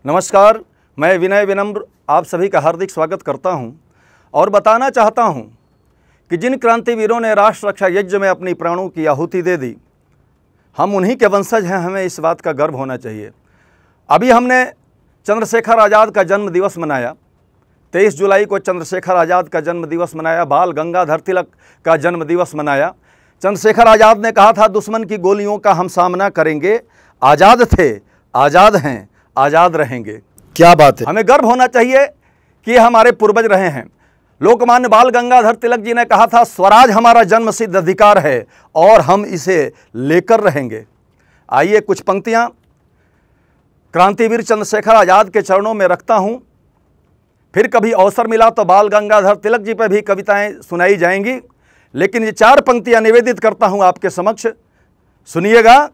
नमस्कार, मैं विनय विनम्र आप सभी का हार्दिक स्वागत करता हूं और बताना चाहता हूं कि जिन क्रांतिवीरों ने राष्ट्र रक्षा यज्ञ में अपनी प्राणों की आहुति दे दी, हम उन्हीं के वंशज हैं। हमें इस बात का गर्व होना चाहिए। अभी हमने चंद्रशेखर आज़ाद का जन्म दिवस मनाया। 23 जुलाई को चंद्रशेखर आज़ाद का जन्म दिवस मनाया। बाल गंगाधर तिलक का जन्म दिवस मनाया। चंद्रशेखर आज़ाद ने कहा था, दुश्मन की गोलियों का हम सामना करेंगे, आज़ाद थे, आज़ाद हैं, आज़ाद रहेंगे। क्या बात है। हमें गर्व होना चाहिए कि हमारे पूर्वज रहे हैं। लोकमान्य बाल गंगाधर तिलक जी ने कहा था, स्वराज हमारा जन्मसिद्ध अधिकार है और हम इसे लेकर रहेंगे। आइए कुछ पंक्तियां क्रांतिवीर चंद्रशेखर आज़ाद के चरणों में रखता हूं। फिर कभी अवसर मिला तो बाल गंगाधर तिलक जी पर भी कविताएं सुनाई जाएंगी, लेकिन ये 4 पंक्तियां निवेदित करता हूं आपके समक्ष। सुनिएगा।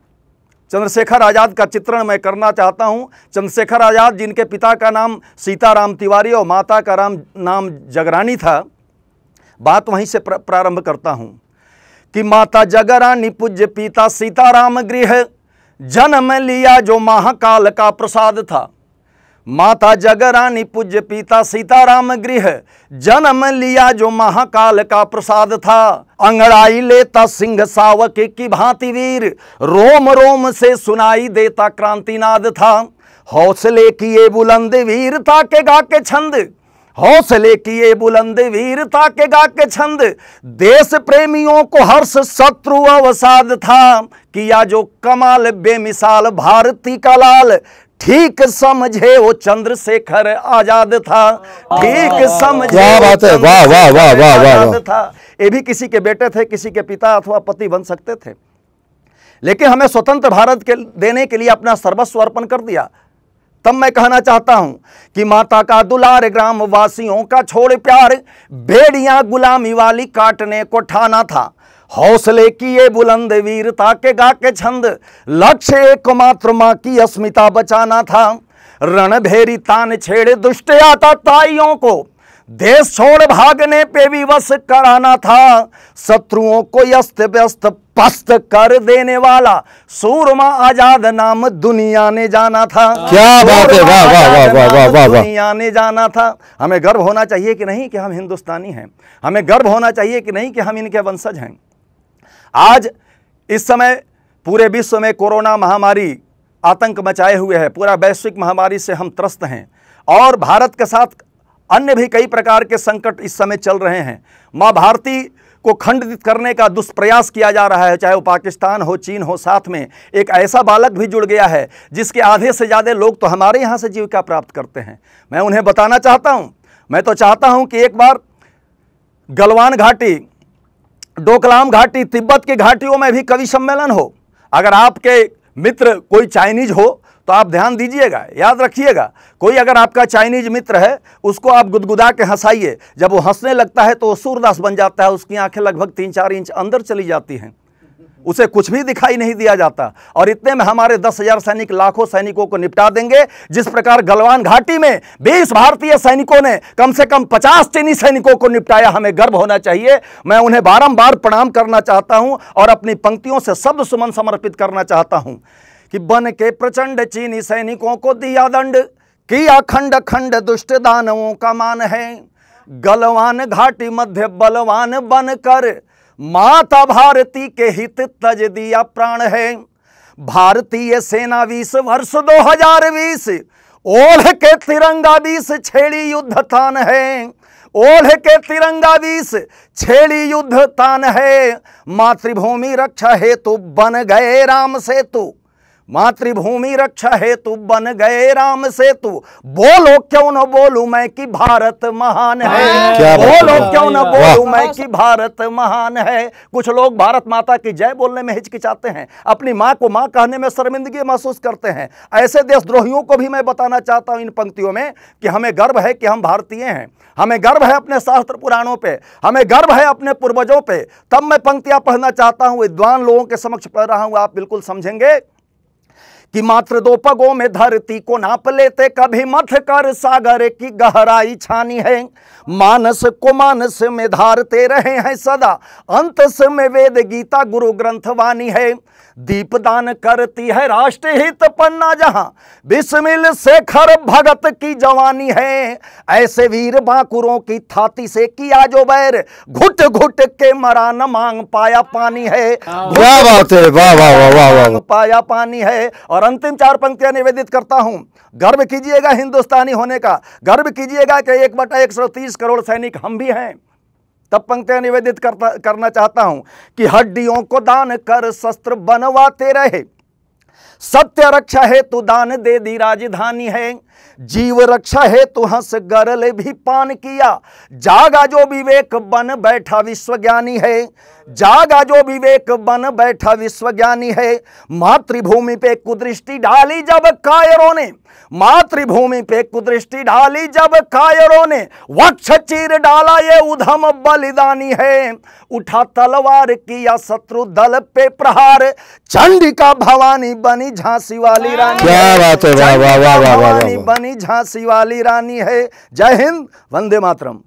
चंद्रशेखर आज़ाद का चित्रण मैं करना चाहता हूं। चंद्रशेखर आज़ाद, जिनके पिता का नाम सीताराम तिवारी और माता का नाम जगरानी था, बात वहीं से प्रारंभ करता हूं कि माता जगरानी पूज्य पिता सीताराम गृह जन्म लिया जो महाकाल का प्रसाद था। माता जगरानी पूज्य पिता सीताराम गृह जन्म लिया जो महाकाल का प्रसाद था। अंगड़ाई लेता सिंह सावक की भांति वीर, रोम रोम से सुनाई देता क्रांतिनाद था। हौसले किए बुलंद वीरता के गा के छंद, हौसले किए बुलंद वीरता के गा के छंद, देश प्रेमियों को हर्ष शत्रु अवसाद था। किया जो कमाल बेमिसाल भारती का लाल, ठीक समझे वो चंद्रशेखर आज़ाद था। ठीक समझे। क्या बात है। वाह वाह वाह वाह वाह था। ये भी किसी के बेटे थे, किसी के पिता अथवा पति बन सकते थे, लेकिन हमें स्वतंत्र भारत के देने के लिए अपना सर्वस्व अर्पण कर दिया। तब मैं कहना चाहता हूं कि माता का दुलार ग्राम वासियों का छोड़ प्यार, भेड़ियां गुलामी वाली काटने को ठाना था। हौसले किए बुलंद वीरता के गा के छंद, लक्ष्य एकमात्र मां की अस्मिता बचाना था। रणभेरी तान छेड़े दुष्ट आतताइयों को, देश छोड़ भागने पे विवश कराना था। शत्रुओं को अस्त व्यस्त पस्त कर देने वाला सूरमा आजाद नाम दुनिया ने जाना था। क्या बात है। वाह वाह वाह वाह वाह वाह वाह। दुनिया ने जाना था। हमें गर्व होना चाहिए कि नहीं कि हम हिंदुस्तानी हैं। हमें गर्व होना चाहिए कि नहीं कि हम इनके वंशज हैं। आज इस समय पूरे विश्व में कोरोना महामारी आतंक मचाए हुए है। पूरा वैश्विक महामारी से हम त्रस्त हैं और भारत के साथ अन्य भी कई प्रकार के संकट इस समय चल रहे हैं। माँ भारती को खंडित करने का दुष्प्रयास किया जा रहा है, चाहे वो पाकिस्तान हो, चीन हो। साथ में एक ऐसा बालक भी जुड़ गया है जिसके आधे से ज़्यादा लोग तो हमारे यहाँ से जीविका प्राप्त करते हैं। मैं उन्हें बताना चाहता हूँ, मैं तो चाहता हूँ कि एक बार गलवान घाटी, डोकलाम घाटी, तिब्बत की घाटियों में भी कवि सम्मेलन हो। अगर आपके मित्र कोई चाइनीज हो तो आप ध्यान दीजिएगा, याद रखिएगा। कोई अगर आपका चाइनीज मित्र है, उसको आप गुदगुदा के हंसाइए। जब वो हंसने लगता है तो वो सूरदास बन जाता है। उसकी आंखें लगभग 3-4 इंच अंदर चली जाती हैं, उसे कुछ भी दिखाई नहीं दिया जाता। और इतने में हमारे 10,000 सैनिक लाखों सैनिकों को निपटा देंगे। जिस प्रकार गलवान घाटी में 20 भारतीय सैनिकों ने कम से कम 50 चीनी सैनिकों को निपटाया, हमें गर्व होना चाहिए। मैं उन्हें बारंबार प्रणाम करना चाहता हूं और अपनी पंक्तियों से शब्द सुमन समर्पित करना चाहता हूं कि बन के प्रचंड चीनी सैनिकों को दिया दंड, किया खंड खंड दुष्ट दानवों का मान है। गलवान घाटी मध्य बलवान बनकर माता भारती के हित तज दिया प्राण है। भारतीय सेना 20 वर्ष 2020, ओढ़ के तिरंगा 20 छेड़ी युद्ध तान है। ओढ़ के तिरंगा 20 छेड़ी युद्ध तान है। मातृभूमि रक्षा हेतु बन गए राम सेतु, मातृभूमि रक्षा हेतु बन गए राम सेतु। बोलो क्यों न बोलूं मैं कि भारत महान है। बोलो क्यों न बोलूं मैं कि भारत महान है। कुछ लोग भारत माता की जय बोलने में हिचकिचाते हैं, अपनी माँ को माँ कहने में शर्मिंदगी महसूस करते हैं। ऐसे देशद्रोहियों को भी मैं बताना चाहता हूं इन पंक्तियों में कि हमें गर्व है कि हम भारतीय हैं। हमें गर्व है अपने शास्त्र पुराणों पे, हमें गर्व है अपने पूर्वजों पे। तब मैं पंक्तियां पढ़ना चाहता हूं, विद्वान लोगों के समक्ष पढ़ रहा हूं, आप बिल्कुल समझेंगे कि मात्र 2 पगों में धरती को नाप लेते, कभी मथ कर सागर की गहराई छानी है। मानस को मानस में धारते रहे हैं सदा, अंत में वेद गीता गुरु ग्रंथ वाणी है। दीपदान करती है राष्ट्रहित पन्ना जहां बिस्मिल शेखर भगत की जवानी है। ऐसे वीर बांकुरों की थाती से किया जो बैर, घुट घुट के मरा न मांग पाया पानी है। क्या बात है, वाह वाह वाह वाह वाह। पाया पानी है। और अंतिम 4 पंक्तियां निवेदित करता हूं। गर्व कीजिएगा हिंदुस्तानी होने का, गर्व कीजिएगा कि 1/130 करोड़ सैनिक हम भी हैं। तब पंक्तियां निवेदित करना चाहता हूं कि हड्डियों को दान कर शस्त्र बनवाते रहे, सत्य रक्षा हेतु दान दे दी राजधानी है। जीव रक्षा हेतु हंस गरल भी पान किया, जागा जो विवेक बन बैठा विश्वज्ञानी है। जागा जो विवेक बन बैठा विश्वज्ञानी है। मातृभूमि पे कुदृष्टि डाली जब कायरों ने, मातृभूमि पे कुदृष्टि डाली जब कायरों ने, वक्ष चीर डाला ये उधम बलिदानी है। उठा तलवार किया शत्रु दल पे प्रहार, चंडिका भवानी बनी झांसी वाली रानी। क्या बात है, वाह वाह वाह वाह वाह। बनी झांसी वाली रानी है। जय हिंद, वंदे मातरम।